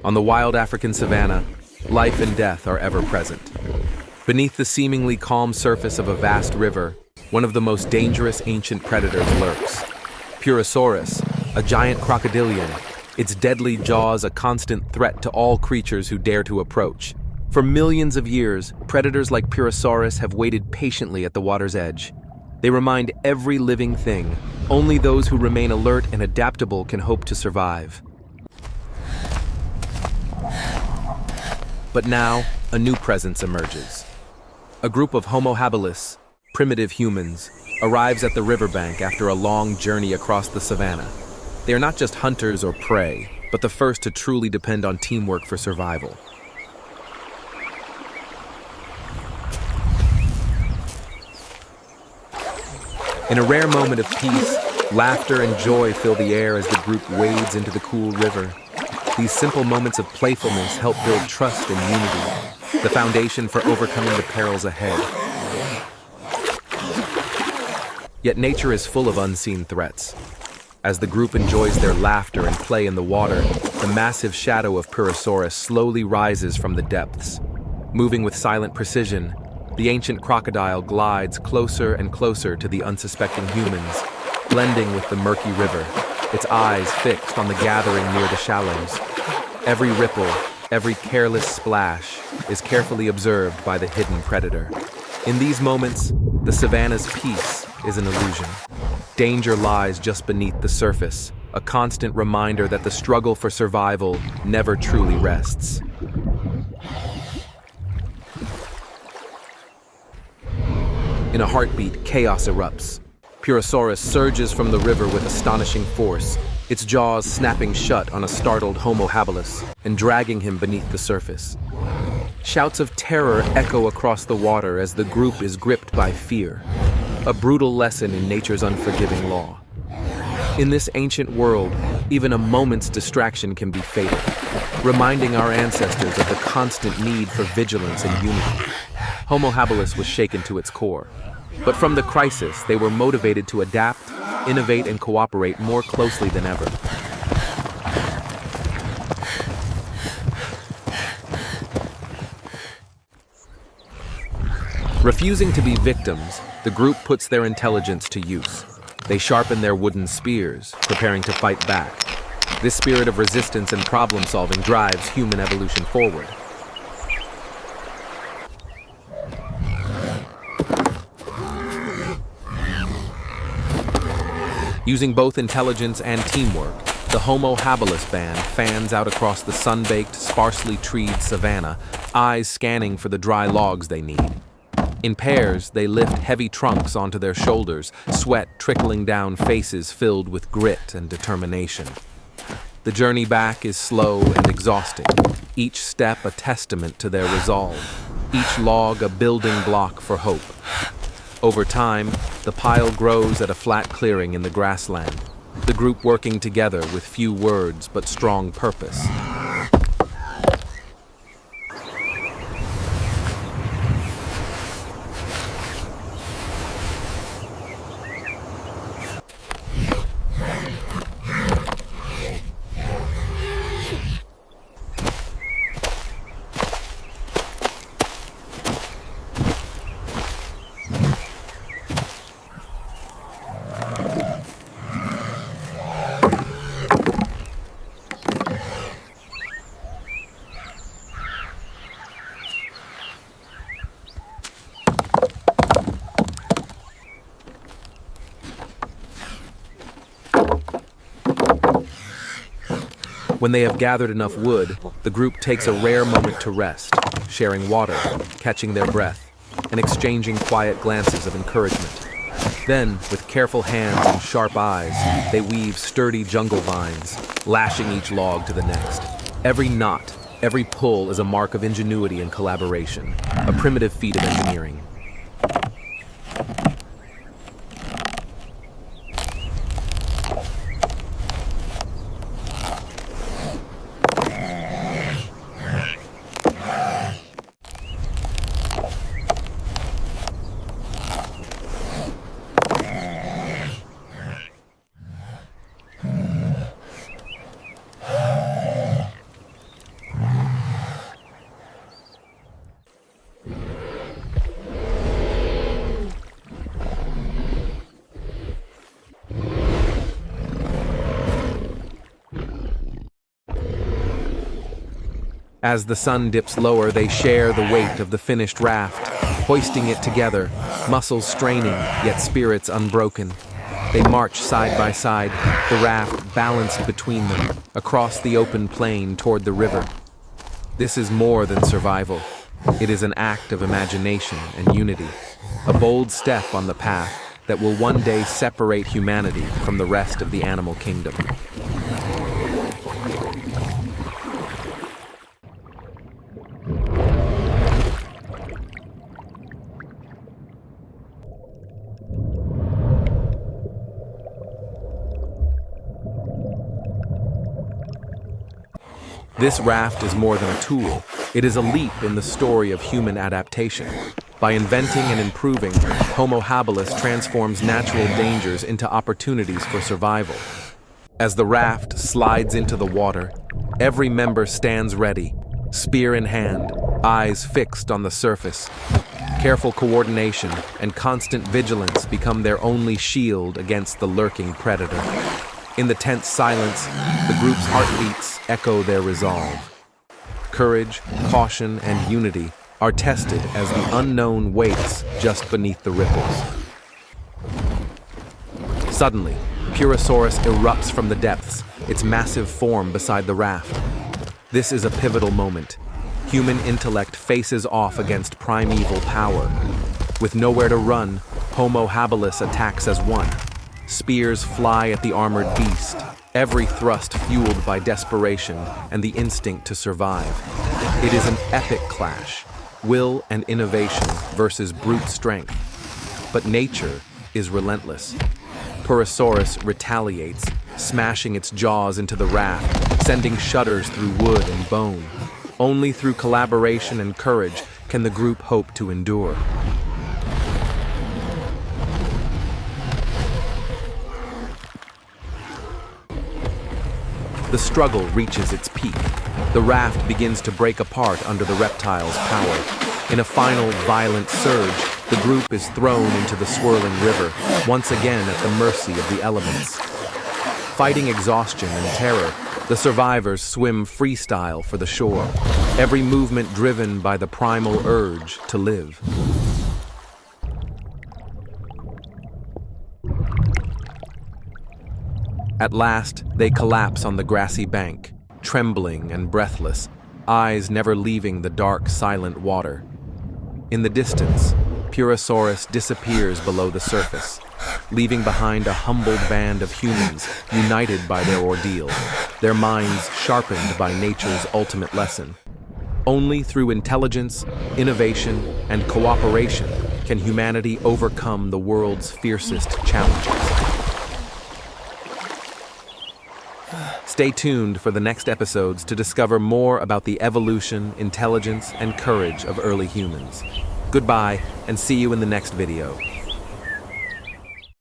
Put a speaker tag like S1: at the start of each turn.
S1: On the wild African savanna, life and death are ever present. Beneath the seemingly calm surface of a vast river, one of the most dangerous ancient predators lurks. Purosaurus, a giant crocodilian, its deadly jaws a constant threat to all creatures who dare to approach. For millions of years, predators like Purosaurus have waited patiently at the water's edge. They remind every living thing, only those who remain alert and adaptable can hope to survive. But now, a new presence emerges. A group of Homo habilis, primitive humans, arrives at the riverbank after a long journey across the savanna. They are not just hunters or prey, but the first to truly depend on teamwork for survival. In a rare moment of peace, laughter and joy fill the air as the group wades into the cool river. These simple moments of playfulness help build trust and unity, the foundation for overcoming the perils ahead. Yet nature is full of unseen threats. As the group enjoys their laughter and play in the water, the massive shadow of Purosaurus slowly rises from the depths. Moving with silent precision, the ancient crocodile glides closer and closer to the unsuspecting humans, blending with the murky river, its eyes fixed on the gathering near the shallows. Every ripple, every careless splash is carefully observed by the hidden predator. In these moments, the savanna's peace is an illusion. Danger lies just beneath the surface, a constant reminder that the struggle for survival never truly rests. In a heartbeat, chaos erupts. Purosaurus surges from the river with astonishing force, its jaws snapping shut on a startled Homo habilis and dragging him beneath the surface. Shouts of terror echo across the water as the group is gripped by fear, a brutal lesson in nature's unforgiving law. In this ancient world, even a moment's distraction can be fatal, reminding our ancestors of the constant need for vigilance and unity. Homo habilis was shaken to its core. But from the crisis, they were motivated to adapt, innovate, and cooperate more closely than ever. Refusing to be victims, the group puts their intelligence to use. They sharpen their wooden spears, preparing to fight back. This spirit of resistance and problem-solving drives human evolution forward. Using both intelligence and teamwork, the Homo habilis band fans out across the sun-baked, sparsely treed savanna, eyes scanning for the dry logs they need. In pairs, they lift heavy trunks onto their shoulders, sweat trickling down faces filled with grit and determination. The journey back is slow and exhausting, each step a testament to their resolve, each log a building block for hope. Over time, the pile grows at a flat clearing in the grassland, the group working together with few words but strong purpose. When they have gathered enough wood, the group takes a rare moment to rest, sharing water, catching their breath, and exchanging quiet glances of encouragement. Then, with careful hands and sharp eyes, they weave sturdy jungle vines, lashing each log to the next. Every knot, every pull is a mark of ingenuity and collaboration, a primitive feat of engineering. As the sun dips lower, they share the weight of the finished raft, hoisting it together, muscles straining, yet spirits unbroken. They march side by side, the raft balanced between them, across the open plain toward the river. This is more than survival. It is an act of imagination and unity, a bold step on the path that will one day separate humanity from the rest of the animal kingdom. This raft is more than a tool. It is a leap in the story of human adaptation. By inventing and improving, Homo habilis transforms natural dangers into opportunities for survival. As the raft slides into the water, every member stands ready, spear in hand, eyes fixed on the surface. Careful coordination and constant vigilance become their only shield against the lurking predator. In the tense silence, the group's heartbeats echo their resolve. Courage, caution, and unity are tested as the unknown waits just beneath the ripples. Suddenly, Purosaurus erupts from the depths, its massive form beside the raft. This is a pivotal moment. Human intellect faces off against primeval power. With nowhere to run, Homo habilis attacks as one. Spears fly at the armored beast, every thrust fueled by desperation and the instinct to survive. It is an epic clash, will and innovation versus brute strength. But nature is relentless. Purosaurus retaliates, smashing its jaws into the raft, sending shudders through wood and bone. Only through collaboration and courage can the group hope to endure. The struggle reaches its peak. The raft begins to break apart under the reptile's power. In a final violent surge, the group is thrown into the swirling river, once again at the mercy of the elements. Fighting exhaustion and terror, the survivors swim freestyle for the shore, every movement driven by the primal urge to live. At last, they collapse on the grassy bank, trembling and breathless, eyes never leaving the dark, silent water. In the distance, Purosaurus disappears below the surface, leaving behind a humbled band of humans united by their ordeal, their minds sharpened by nature's ultimate lesson. Only through intelligence, innovation, and cooperation can humanity overcome the world's fiercest challenges. Stay tuned for the next episodes to discover more about the evolution, intelligence, and courage of early humans. Goodbye, and see you in the next video.